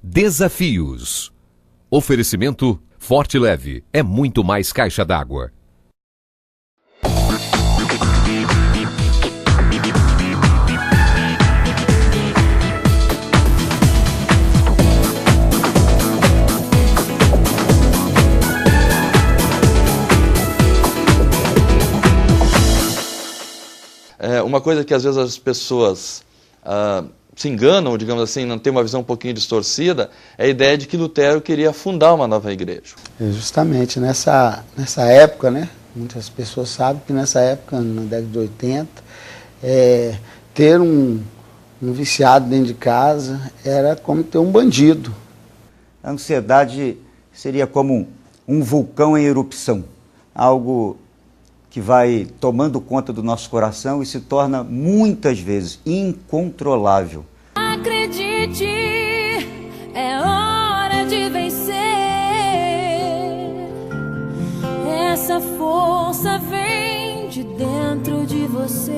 Desafios. Oferecimento Forte Leve é muito mais caixa d'água. Uma coisa que às vezes as pessoas se enganam, digamos assim, não tem uma visão um pouquinho distorcida, é a ideia de que Lutero queria fundar uma nova igreja. Justamente nessa época, né? Muitas pessoas sabem que nessa época, na década de 80, ter um viciado dentro de casa era como ter um bandido. A ansiedade seria como um vulcão em erupção, algo que vai tomando conta do nosso coração e se torna muitas vezes incontrolável. Acredite, é hora de vencer. Essa força vem de dentro de você.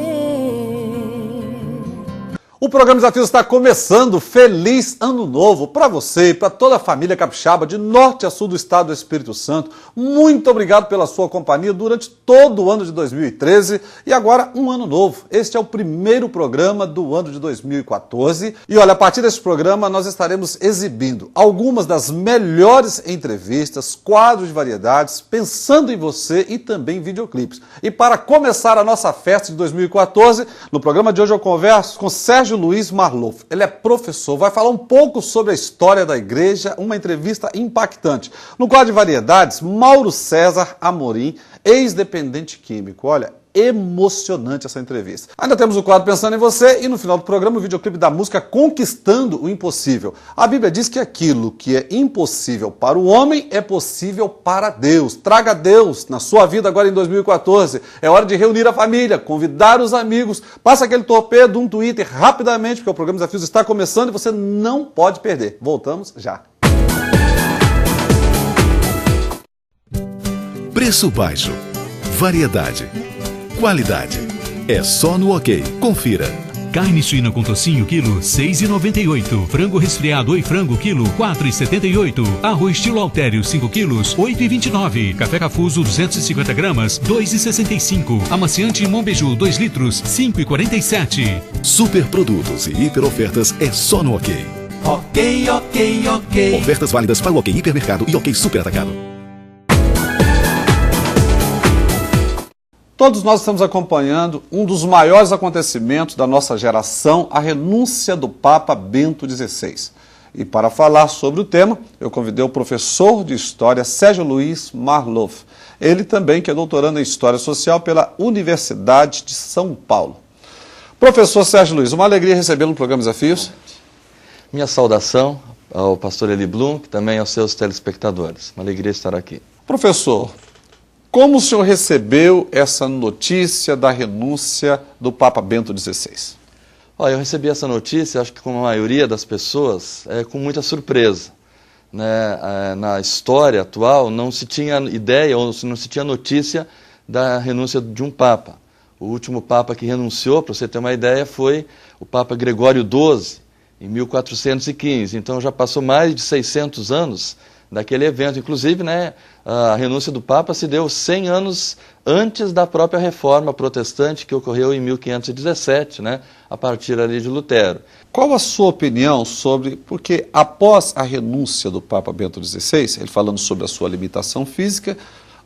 O programa Desafios está começando. Feliz Ano Novo para você e para toda a família capixaba de norte a sul do estado do Espírito Santo. Muito obrigado pela sua companhia durante todo o ano de 2013 e agora um ano novo. Este é o primeiro programa do ano de 2014 e olha, a partir deste programa nós estaremos exibindo algumas das melhores entrevistas, quadros de variedades, pensando em você e também videoclipes. E para começar a nossa festa de 2014, no programa de hoje eu converso com Sérgio Luiz Marloff. Ele é professor, vai falar um pouco sobre a história da igreja, uma entrevista impactante. No quadro de variedades, Mauro César Amorim, ex-dependente químico. Olha, emocionante essa entrevista. Ainda temos o quadro Pensando em Você e no final do programa o videoclipe da música Conquistando o Impossível. A Bíblia diz que aquilo que é impossível para o homem é possível para Deus. Traga Deus na sua vida agora em 2014. É hora de reunir a família, convidar os amigos. Passa aquele torpedo, um Twitter rapidamente, porque o programa Desafios está começando e você não pode perder. Voltamos já. Preço baixo. Variedade. Qualidade. É só no OK. Confira. Carne suína com tocinho, quilo, R$ 6,98. Frango resfriado Oi Frango, quilo, R$ 4,78. Arroz estilo Altério, 5 quilos, R$ 8,29. Café Cafuso, 250 gramas, R$ 2,65. Amaciante Monbeiju, 2 litros, R$ 5,47. Super produtos e hiper ofertas é só no OK. OK, OK, OK. Ofertas válidas para o OK Hipermercado e OK Super Atacado. Todos nós estamos acompanhando um dos maiores acontecimentos da nossa geração, a renúncia do Papa Bento XVI. E para falar sobre o tema, eu convidei o professor de História Sérgio Luiz Marloff. Ele também que é doutorando em História Social pela Universidade de São Paulo. Professor Sérgio Luiz, uma alegria recebê-lo no programa Desafios. Minha saudação ao pastor Eli Blum, que também aos seus telespectadores. Uma alegria estar aqui. Professor, como o senhor recebeu essa notícia da renúncia do Papa Bento XVI? Olha, eu recebi essa notícia, acho que como a maioria das pessoas, com muita surpresa. Né? Na história atual não se tinha ideia ou não se tinha notícia da renúncia de um Papa. O último Papa que renunciou, para você ter uma ideia, foi o Papa Gregório XII, em 1415. Então já passou mais de 600 anos daquele evento. Inclusive, né, a renúncia do Papa se deu 100 anos antes da própria reforma protestante que ocorreu em 1517, né, a partir ali de Lutero. Qual a sua opinião sobre, porque após a renúncia do Papa Bento XVI, ele falando sobre a sua limitação física,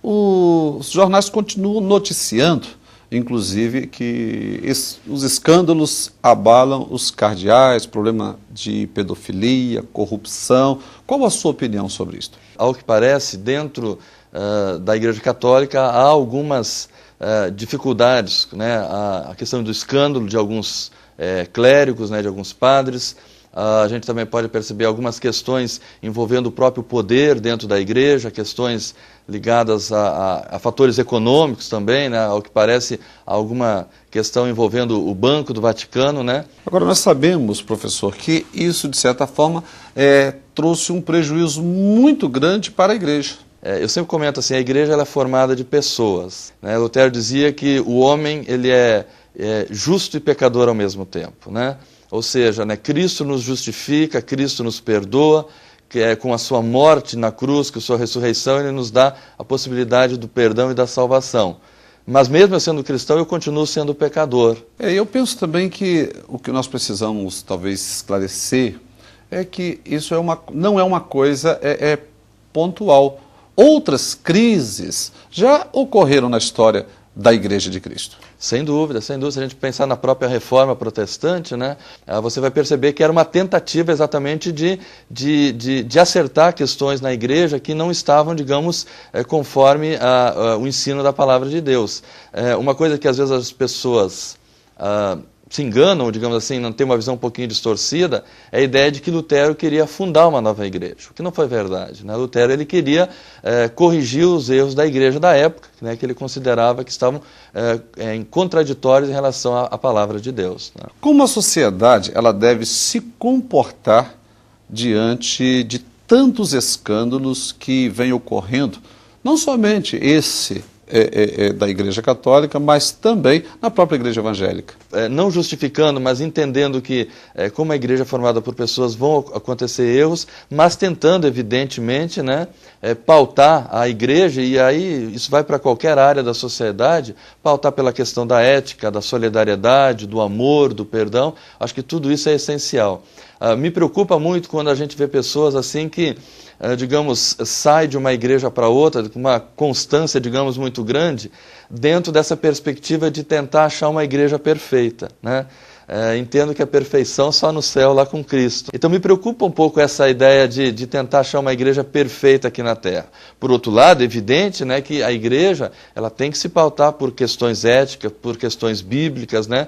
os jornais continuam noticiando, inclusive, que os escândalos abalam os cardeais, problema de pedofilia, corrupção. Qual a sua opinião sobre isso? Ao que parece, dentro da Igreja Católica há algumas dificuldades, né? A questão do escândalo de alguns clérigos, né? De alguns padres. A gente também pode perceber algumas questões envolvendo o próprio poder dentro da igreja, questões ligadas a fatores econômicos também, né? Ao que parece, alguma questão envolvendo o Banco do Vaticano, né? Agora, nós sabemos, professor, que isso, de certa forma, trouxe um prejuízo muito grande para a igreja. Eu sempre comento assim, a igreja ela é formada de pessoas, né? Lutero dizia que o homem ele é justo e pecador ao mesmo tempo, né? Ou seja, né, Cristo nos justifica, Cristo nos perdoa, que é com a sua morte na cruz, com a sua ressurreição, ele nos dá a possibilidade do perdão e da salvação. Mas mesmo eu sendo cristão, eu continuo sendo pecador. Eu penso também que o que nós precisamos talvez esclarecer é que isso não é uma coisa pontual. Outras crises já ocorreram na história da Igreja de Cristo. Sem dúvida, sem dúvida. Se a gente pensar na própria Reforma Protestante, né, você vai perceber que era uma tentativa exatamente de acertar questões na Igreja que não estavam, digamos, conforme o ensino da Palavra de Deus. Uma coisa que às vezes as pessoas se enganam, digamos assim, não tem uma visão um pouquinho distorcida, é a ideia de que Lutero queria fundar uma nova igreja, o que não foi verdade, né? Lutero ele queria corrigir os erros da igreja da época, né, que ele considerava que estavam contraditórios em relação à palavra de Deus, né? Como a sociedade ela deve se comportar diante de tantos escândalos que vêm ocorrendo, não somente esse da Igreja Católica, mas também na própria Igreja Evangélica? Não justificando, mas entendendo que, como a igreja é formada por pessoas, vão acontecer erros, mas tentando, evidentemente, né, pautar a igreja, e aí isso vai para qualquer área da sociedade, pautar pela questão da ética, da solidariedade, do amor, do perdão. Acho que tudo isso é essencial. Me preocupa muito quando a gente vê pessoas assim que, digamos, sai de uma igreja para outra, com uma constância, digamos, muito grande, dentro dessa perspectiva de tentar achar uma igreja perfeita, né? Entendo que a perfeição só no céu, lá com Cristo. Então me preocupa um pouco essa ideia de tentar achar uma igreja perfeita aqui na Terra. Por outro lado, é evidente, né, que a igreja ela tem que se pautar por questões éticas, por questões bíblicas, né,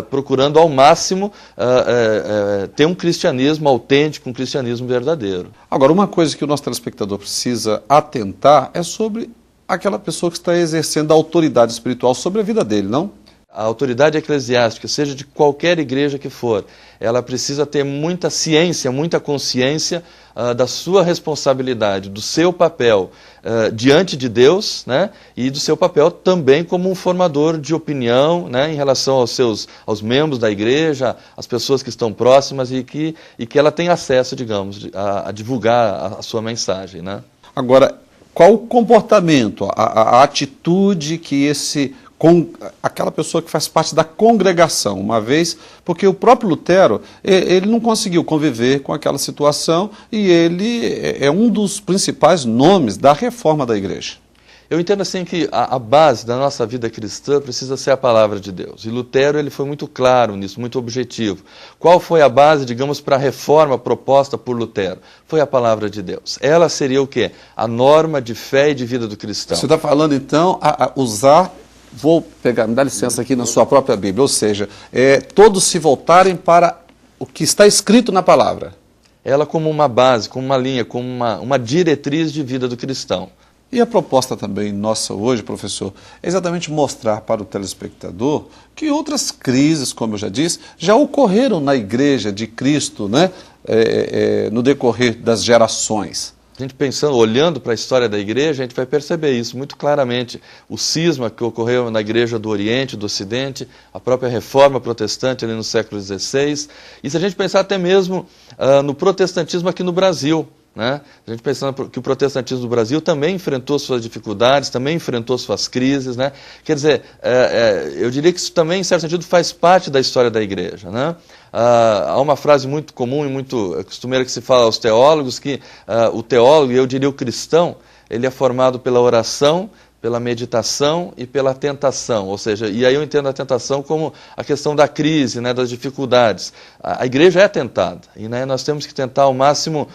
procurando ao máximo ter um cristianismo autêntico, um cristianismo verdadeiro. Agora, uma coisa que o nosso telespectador precisa atentar é sobre aquela pessoa que está exercendo a autoridade espiritual sobre a vida dele, não? A autoridade eclesiástica, seja de qualquer igreja que for, ela precisa ter muita ciência, muita consciência da sua responsabilidade, do seu papel diante de Deus, né, e do seu papel também como um formador de opinião, né, em relação aos membros da igreja, às pessoas que estão próximas e que ela tem acesso, digamos, a divulgar a sua mensagem, né? Agora, qual o comportamento, a atitude que aquela pessoa que faz parte da congregação, uma vez, porque o próprio Lutero, ele não conseguiu conviver com aquela situação e ele é um dos principais nomes da reforma da igreja. Eu entendo assim que a base da nossa vida cristã precisa ser a palavra de Deus. E Lutero ele foi muito claro nisso, muito objetivo. Qual foi a base, digamos, para a reforma proposta por Lutero? Foi a palavra de Deus. Ela seria o quê? A norma de fé e de vida do cristão. Você está falando então a usar... Vou pegar, me dá licença aqui na sua própria Bíblia, ou seja, todos se voltarem para o que está escrito na palavra. Ela como uma base, como uma linha, como uma diretriz de vida do cristão. E a proposta também nossa hoje, professor, é exatamente mostrar para o telespectador que outras crises, como eu já disse, já ocorreram na Igreja de Cristo, né, no decorrer das gerações. A gente pensando, olhando para a história da igreja, a gente vai perceber isso muito claramente. O cisma que ocorreu na igreja do Oriente, do Ocidente, a própria reforma protestante ali no século XVI. E se a gente pensar até mesmo no protestantismo aqui no Brasil, né? A gente pensando que o protestantismo do Brasil também enfrentou suas dificuldades, também enfrentou suas crises, né? Quer dizer, eu diria que isso também, em certo sentido, faz parte da história da igreja, né? Há uma frase muito comum e muito costumeira que se fala aos teólogos, que o teólogo, e eu diria o cristão, ele é formado pela oração, pela meditação e pela tentação, ou seja, e aí eu entendo a tentação como a questão da crise, né, das dificuldades. A igreja é tentada, e né, nós temos que tentar ao máximo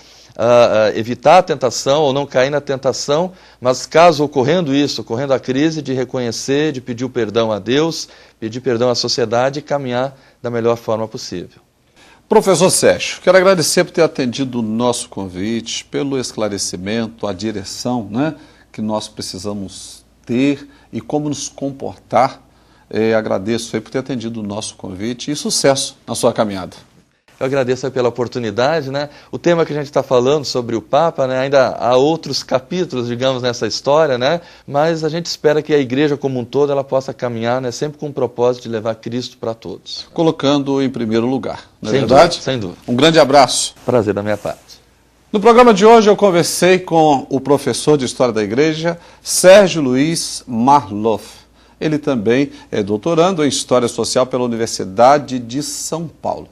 evitar a tentação ou não cair na tentação, mas caso ocorrendo isso, ocorrendo a crise, de reconhecer, de pedir o perdão a Deus, pedir perdão à sociedade e caminhar da melhor forma possível. Professor Sérgio, quero agradecer por ter atendido o nosso convite, pelo esclarecimento, a direção, né, que nós precisamos ter e como nos comportar. Agradeço aí por ter atendido o nosso convite e sucesso na sua caminhada. Eu agradeço aí pela oportunidade, né? O tema que a gente está falando sobre o Papa, né? Ainda há outros capítulos, digamos, nessa história, né? Mas a gente espera que a igreja como um todo ela possa caminhar, né? Sempre com o propósito de levar Cristo para todos. Colocando em primeiro lugar, não é Sem verdade? dúvida, sem dúvida. Um grande abraço. Prazer da minha parte. No programa de hoje eu conversei com o professor de História da Igreja, Sérgio Luiz Marloff. Ele também é doutorando em História Social pela Universidade de São Paulo.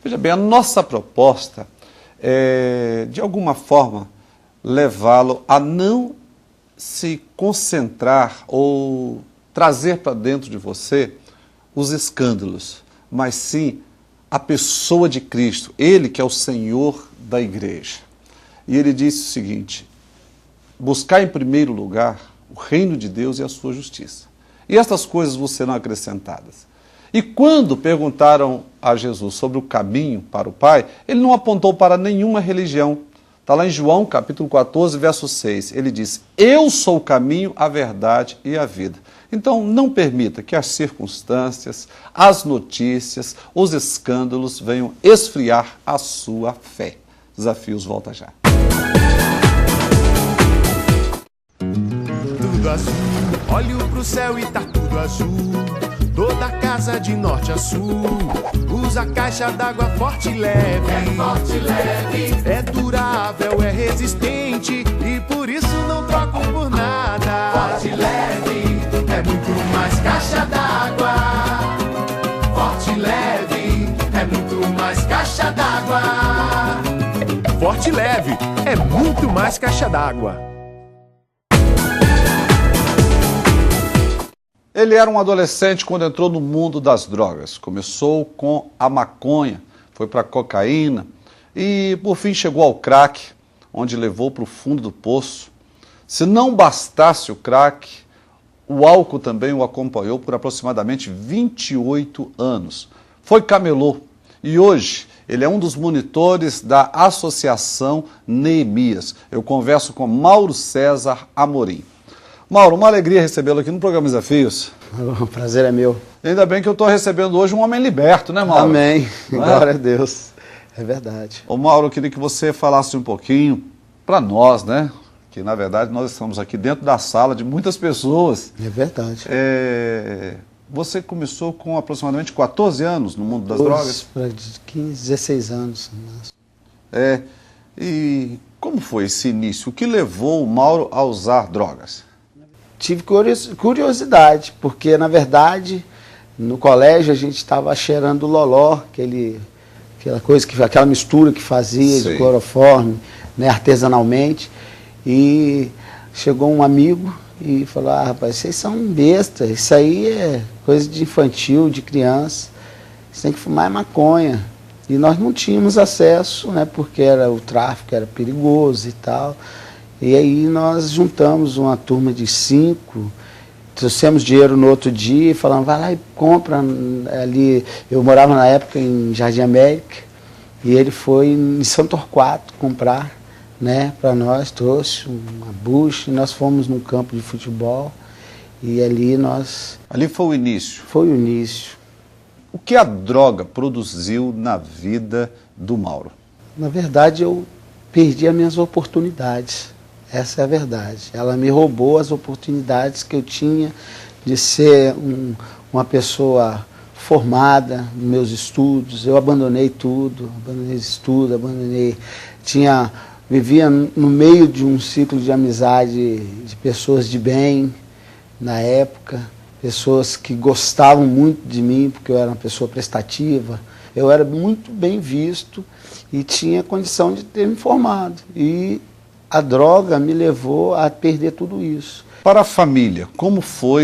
Veja bem, a nossa proposta é, de alguma forma, levá-lo a não se concentrar ou trazer para dentro de você os escândalos, mas sim a pessoa de Cristo, Ele que é o Senhor da Igreja. E ele disse o seguinte: buscar em primeiro lugar o reino de Deus e a sua justiça. E estas coisas vos serão acrescentadas. E quando perguntaram a Jesus sobre o caminho para o Pai, ele não apontou para nenhuma religião. Está lá em João, capítulo 14, verso 6. Ele diz: eu sou o caminho, a verdade e a vida. Então, não permita que as circunstâncias, as notícias, os escândalos venham esfriar a sua fé. Desafios volta já. Tudo azul, olho pro céu e tá tudo azul. Toda casa de norte a sul usa caixa d'água forte e leve. É forte e leve. É durável, é resistente e por isso não troco por nada. Forte e leve, é muito mais caixa d'água. Forte e leve, é muito mais caixa d'água. Forte e leve, é muito mais caixa d'água. Ele era um adolescente quando entrou no mundo das drogas. Começou com a maconha, foi para a cocaína e, por fim, chegou ao crack, onde levou para o fundo do poço. Se não bastasse o crack, o álcool também o acompanhou por aproximadamente 28 anos. Foi camelô e hoje ele é um dos monitores da Associação Neemias. Eu converso com Mauro César Amorim. Mauro, uma alegria recebê-lo aqui no programa Desafios. O prazer é meu. Ainda bem que eu estou recebendo hoje um homem liberto, né, Mauro? Amém. Glória a Deus. É verdade. Ô, Mauro, eu queria que você falasse um pouquinho para nós, né? Que, na verdade, nós estamos aqui dentro da sala de muitas pessoas. É verdade. Você começou com aproximadamente 14 anos no mundo das drogas? Para 15, 16 anos. E como foi esse início? O que levou o Mauro a usar drogas? Tive curiosidade, porque, na verdade, no colégio a gente estava cheirando loló, aquela mistura que fazia de cloroforme, né, artesanalmente. E chegou um amigo e falou: ah, rapaz, vocês são besta, isso aí é coisa de infantil, de criança, você tem que fumar maconha. E nós não tínhamos acesso, né, porque o tráfico era perigoso e tal. E aí nós juntamos uma turma de 5, trouxemos dinheiro no outro dia e falamos: vai lá e compra ali. Eu morava na época em Jardim América e ele foi em São Torquato comprar, né, para nós, trouxe uma bucha e nós fomos num campo de futebol e ali nós... Ali foi o início? Foi o início. O que a droga produziu na vida do Mauro? Na verdade, eu perdi as minhas oportunidades. Essa é a verdade. Ela me roubou as oportunidades que eu tinha de ser uma pessoa formada nos meus estudos. Eu abandonei tudo, abandonei estudo, vivia no meio de um ciclo de amizade de pessoas de bem, na época, pessoas que gostavam muito de mim, porque eu era uma pessoa prestativa. Eu era muito bem visto e tinha condição de ter me formado. E a droga me levou a perder tudo isso. Para a família, como foi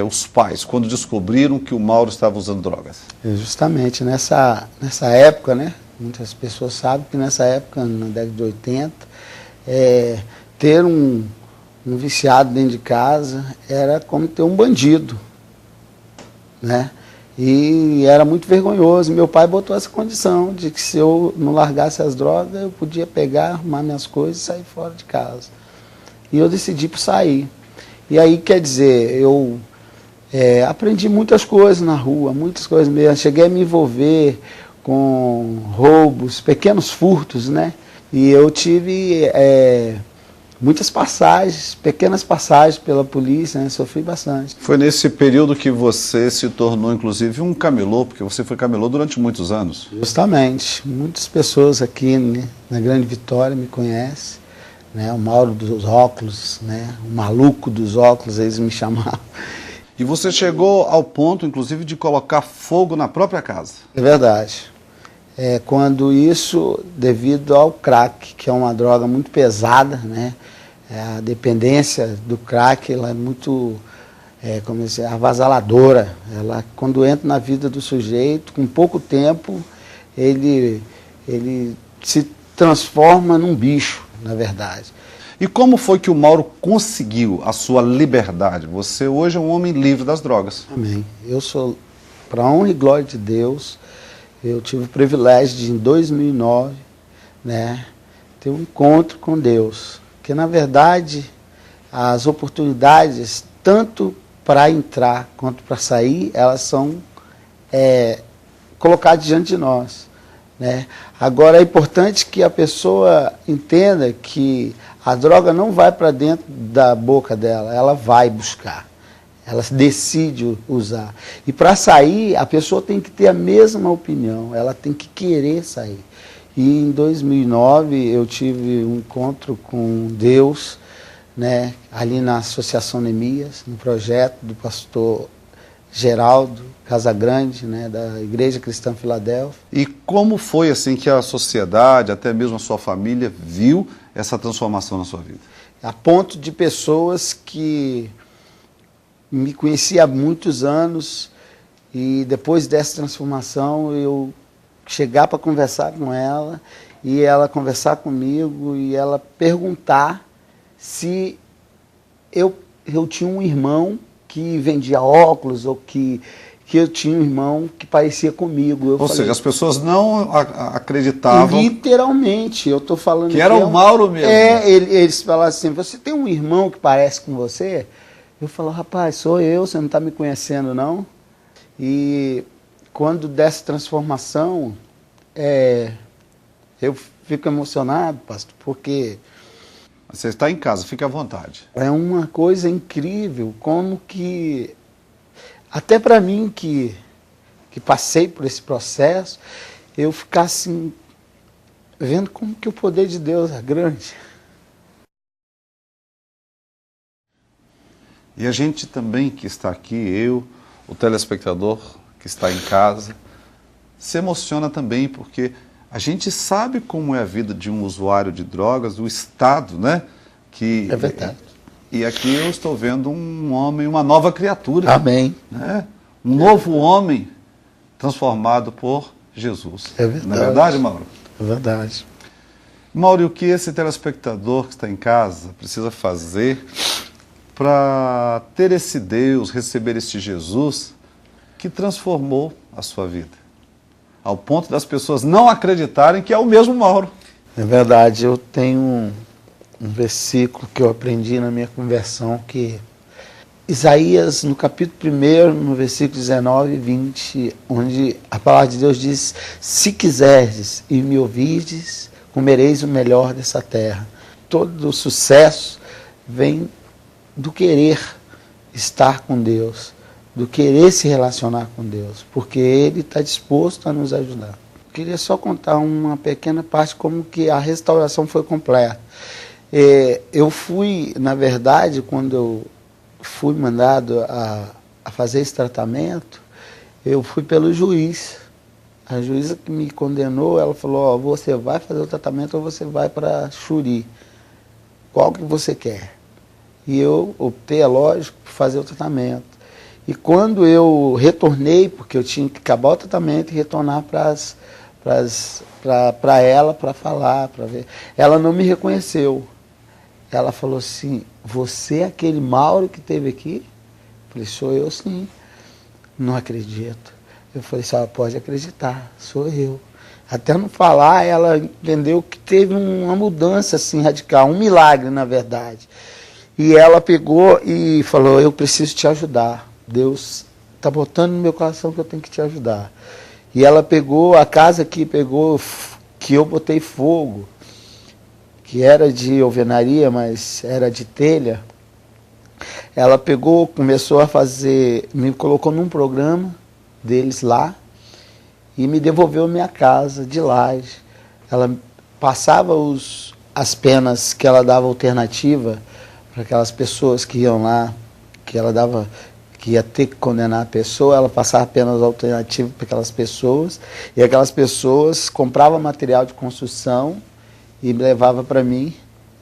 os pais quando descobriram que o Mauro estava usando drogas? Justamente nessa época, né? Muitas pessoas sabem que nessa época, na década de 80, ter um viciado dentro de casa era como ter um bandido, né? E era muito vergonhoso. Meu pai botou essa condição de que se eu não largasse as drogas, eu podia pegar, arrumar minhas coisas e sair fora de casa. E eu decidi por sair. E aí, quer dizer, eu aprendi muitas coisas na rua, muitas coisas mesmo. Cheguei a me envolver com roubos, pequenos furtos, né? E eu tive muitas passagens, pequenas passagens pela polícia, né? Sofri bastante. Foi nesse período que você se tornou, inclusive, um camelô, porque você foi camelô durante muitos anos. Justamente. Muitas pessoas aqui, né, na Grande Vitória me conhecem, né? O Mauro dos óculos, né? O maluco dos óculos, eles me chamavam. E você chegou ao ponto, inclusive, de colocar fogo na própria casa. É verdade. Quando isso, devido ao crack, que é uma droga muito pesada, né? A dependência do crack, ela é muito avassaladora. Ela, quando entra na vida do sujeito, com pouco tempo, ele se transforma num bicho, na verdade. E como foi que o Mauro conseguiu a sua liberdade? Você hoje é um homem livre das drogas. Amém. Eu sou, para a honra e glória de Deus, eu tive o privilégio de, em 2009, né, ter um encontro com Deus. Porque, na verdade, as oportunidades, tanto para entrar quanto para sair, elas são colocadas diante de nós, né? Agora, é importante que a pessoa entenda que a droga não vai para dentro da boca dela, ela vai buscar. Ela decide usar. E para sair, a pessoa tem que ter a mesma opinião, ela tem que querer sair. E em 2009 eu tive um encontro com Deus, né, ali na Associação Neemias, no projeto do pastor Geraldo Casagrande, né, da Igreja Cristã Filadélfia. E como foi assim que a sociedade, até mesmo a sua família, viu essa transformação na sua vida? A ponto de pessoas que me conhecia há muitos anos e depois dessa transformação eu chegar para conversar com ela e ela conversar comigo e ela perguntar se eu tinha um irmão que vendia óculos ou que eu tinha um irmão que parecia comigo. Ou seja, as pessoas não acreditavam. Literalmente, eu estou falando que era o Mauro mesmo. Eles falavam assim, você tem um irmão que parece com você? Eu falo, rapaz, sou eu, você não está me conhecendo, não? E quando dessa transformação, eu fico emocionado, pastor, porque... Você está em casa, fique à vontade. É uma coisa incrível, como que... Até para mim, que passei por esse processo, eu ficar assim, vendo como que o poder de Deus é grande. E a gente também que está aqui, eu, o telespectador que está em casa, se emociona também, porque a gente sabe como é a vida de um usuário de drogas, o estado, né? É verdade. E aqui eu estou vendo um homem, uma nova criatura. Amém. Né? Um novo homem transformado por Jesus. É verdade. Não é verdade, Mauro? É verdade. Mauro, e o que esse telespectador que está em casa precisa fazer para ter esse Deus, receber este Jesus que transformou a sua vida? Ao ponto das pessoas não acreditarem que é o mesmo Mauro. É verdade, eu tenho um versículo que eu aprendi na minha conversão, que Isaías, no capítulo 1, no versículo 19 e 20, onde a palavra de Deus diz, se quiserdes e me ouvirdes, comereis o melhor dessa terra. Todo o sucesso vem do querer estar com Deus, do querer se relacionar com Deus, porque Ele está disposto a nos ajudar. Eu queria só contar uma pequena parte como que a restauração foi completa. Eu fui, na verdade, quando eu fui mandado a fazer esse tratamento, eu fui pelo juiz. A juíza que me condenou, ela falou, você vai fazer o tratamento ou você vai para Xuri? Qual que você quer? E eu optei, é lógico, por fazer o tratamento. E quando eu retornei, porque eu tinha que acabar o tratamento e retornar para ela, para falar, para ver, ela não me reconheceu. Ela falou assim, você é aquele Mauro que esteve aqui? Eu falei, sou eu sim. Não acredito. Eu falei, senhora pode acreditar, sou eu. Até não falar, ela entendeu que teve uma mudança assim radical, um milagre na verdade. E ela pegou e falou, eu preciso te ajudar. Deus está botando no meu coração que eu tenho que te ajudar. E ela pegou a casa que eu botei fogo, que era de alvenaria, mas era de telha. Ela pegou, começou a fazer, me colocou num programa deles lá e me devolveu minha casa de laje. Ela passava as penas que ela dava alternativa para aquelas pessoas que iam lá, que ela dava, que ia ter que condenar a pessoa, ela passava apenas alternativa para aquelas pessoas, e aquelas pessoas compravam material de construção e levava para mim,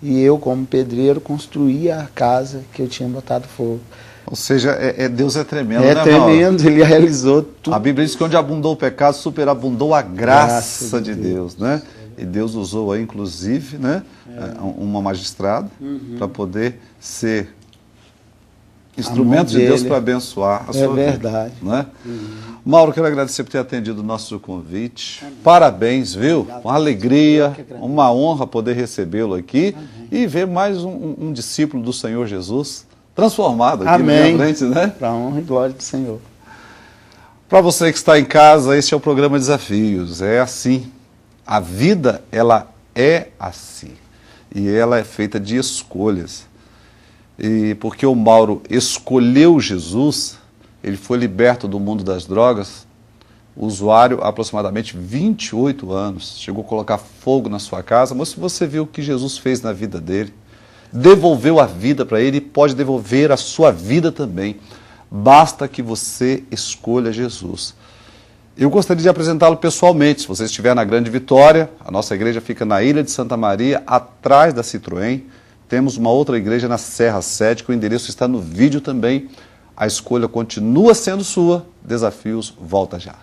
e eu, como pedreiro, construía a casa que eu tinha botado fogo. Ou seja, Deus é tremendo, É né, tremendo, Mauro? ele realizou tudo. A Bíblia diz que onde abundou o pecado, superabundou a graça de Deus, né? E Deus usou aí, inclusive, né, uma magistrada para poder ser instrumento de Deus para abençoar a sua vida. É verdade. Né? Mauro, quero agradecer por ter atendido o nosso convite. Parabéns, viu? Uma alegria, uma honra poder recebê-lo aqui e ver mais um discípulo do Senhor Jesus transformado aqui na minha frente, né? Para a honra e glória do Senhor. Para você que está em casa, este é o programa Desafios. É assim. A vida, ela é assim. E ela é feita de escolhas. E porque o Mauro escolheu Jesus, ele foi liberto do mundo das drogas, usuário há aproximadamente 28 anos. Chegou a colocar fogo na sua casa, mas se você viu o que Jesus fez na vida dele, devolveu a vida para ele e pode devolver a sua vida também. Basta que você escolha Jesus. Eu gostaria de apresentá-lo pessoalmente. Se você estiver na Grande Vitória, a nossa igreja fica na Ilha de Santa Maria, atrás da Citroën. Temos uma outra igreja na Serra 7, que o endereço está no vídeo também. A escolha continua sendo sua. Desafios, volta já.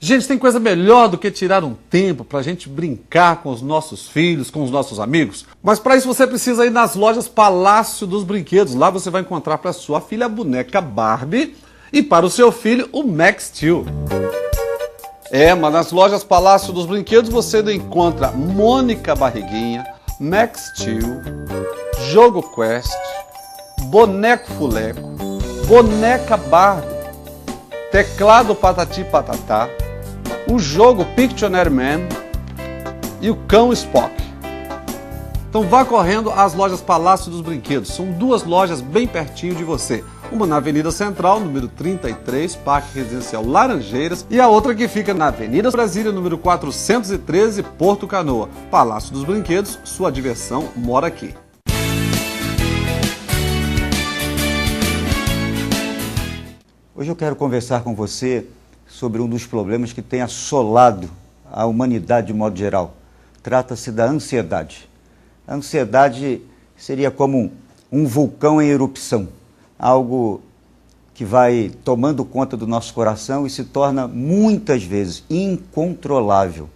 Gente, tem coisa melhor do que tirar um tempo para a gente brincar com os nossos filhos, com os nossos amigos? Mas para isso você precisa ir nas lojas Palácio dos Brinquedos. Lá você vai encontrar para sua filha a boneca Barbie e para o seu filho o Max Steel. Mas nas lojas Palácio dos Brinquedos você encontra Mônica Barriguinha, Max Steel, Jogo Quest, Boneco Fuleco, Boneca Barbie, Teclado Patati Patatá, o jogo Pictionary Man e o cão Spock. Então vá correndo às lojas Palácio dos Brinquedos. São duas lojas bem pertinho de você. Uma na Avenida Central, número 33, Parque Residencial Laranjeiras, e a outra que fica na Avenida Brasília, número 413, Porto Canoa. Palácio dos Brinquedos, sua diversão mora aqui. Hoje eu quero conversar com você sobre um dos problemas que tem assolado a humanidade de modo geral. Trata-se da ansiedade. A ansiedade seria como um vulcão em erupção, algo que vai tomando conta do nosso coração e se torna muitas vezes incontrolável.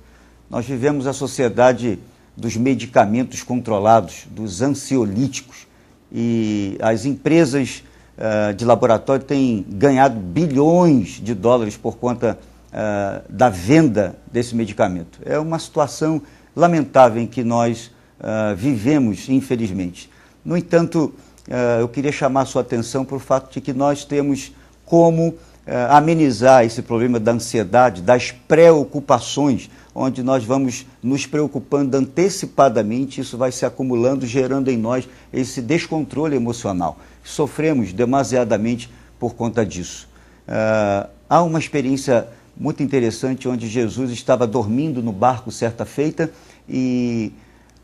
Nós vivemos a sociedade dos medicamentos controlados, dos ansiolíticos, e as empresas de laboratório têm ganhado bilhões de dólares por conta da venda desse medicamento. É uma situação lamentável em que nós vivemos, infelizmente. No entanto, eu queria chamar a sua atenção para o fato de que nós temos como amenizar esse problema da ansiedade, das preocupações, onde nós vamos nos preocupando antecipadamente, isso vai se acumulando, gerando em nós esse descontrole emocional. Sofremos demasiadamente por conta disso. Há uma experiência muito interessante onde Jesus estava dormindo no barco certa feita e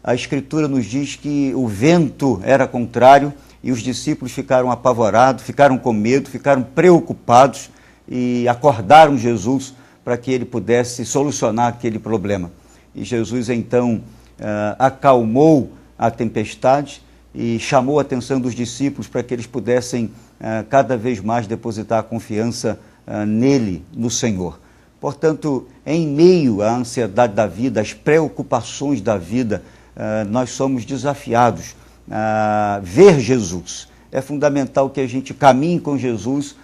a Escritura nos diz que o vento era contrário e os discípulos ficaram apavorados, ficaram com medo, ficaram preocupados e acordaram Jesus para que ele pudesse solucionar aquele problema. E Jesus então acalmou a tempestade e chamou a atenção dos discípulos para que eles pudessem cada vez mais depositar a confiança nele, no Senhor. Portanto, em meio à ansiedade da vida, às preocupações da vida, nós somos desafiados a ver Jesus. É fundamental que a gente caminhe com Jesus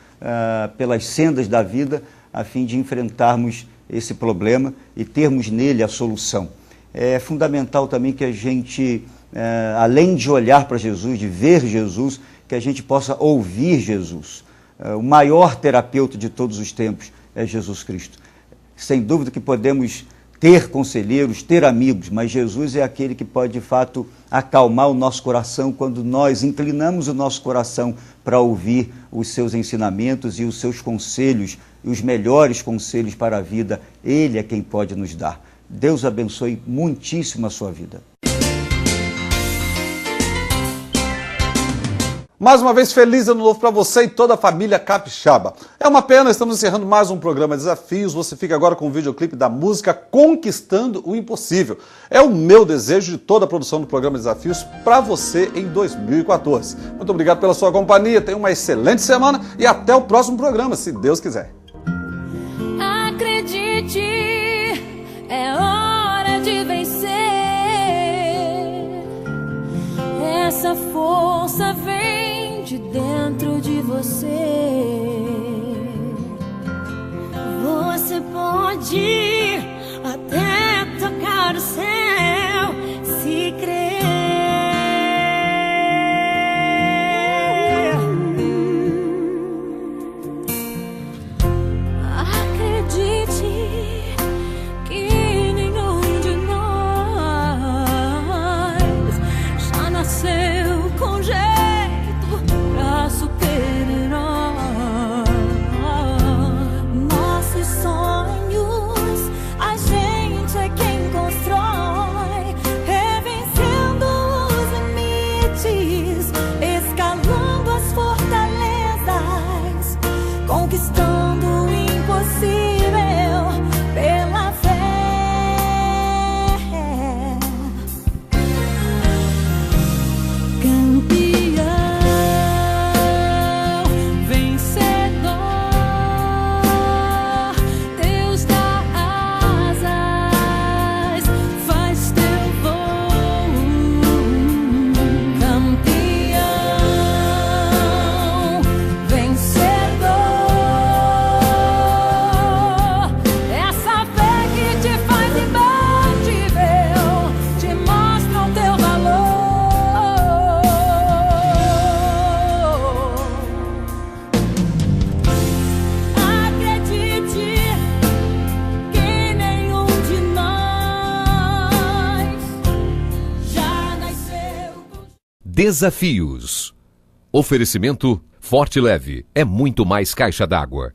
pelas sendas da vida, a fim de enfrentarmos esse problema e termos nele a solução. É fundamental também que a gente, além de olhar para Jesus, de ver Jesus, que a gente possa ouvir Jesus. O maior terapeuta de todos os tempos é Jesus Cristo. Sem dúvida que podemos ter conselheiros, ter amigos, mas Jesus é aquele que pode, de fato, acalmar o nosso coração quando nós inclinamos o nosso coração para ouvir os seus ensinamentos e os seus conselhos, e os melhores conselhos para a vida. Ele é quem pode nos dar. Deus abençoe muitíssimo a sua vida. Mais uma vez, feliz ano novo para você e toda a família capixaba. É uma pena, estamos encerrando mais um programa Desafios. Você fica agora com o videoclipe da música Conquistando o Impossível. É o meu desejo de toda a produção do programa Desafios para você em 2014. Muito obrigado pela sua companhia, tenha uma excelente semana e até o próximo programa, se Deus quiser. Acredite, é hora de vencer. Essa força vem de dentro de você. Você pode até tocar o céu se crer. Acredite que nenhum de nós já nasceu com jeito pra super-herói. Nossos sonhos a gente é quem constrói, revencendo os limites, escalando as fortalezas, conquistando o impossível pela fé. Campeão, vencedor, Deus dá asas, faz teu voo. Campeão, vencedor, essa fé que te faz imbatível, te mostra o teu valor. Acredite que nenhum de nós já nasceu com... Desafios. Oferecimento Forte Leve é muito mais caixa d'água.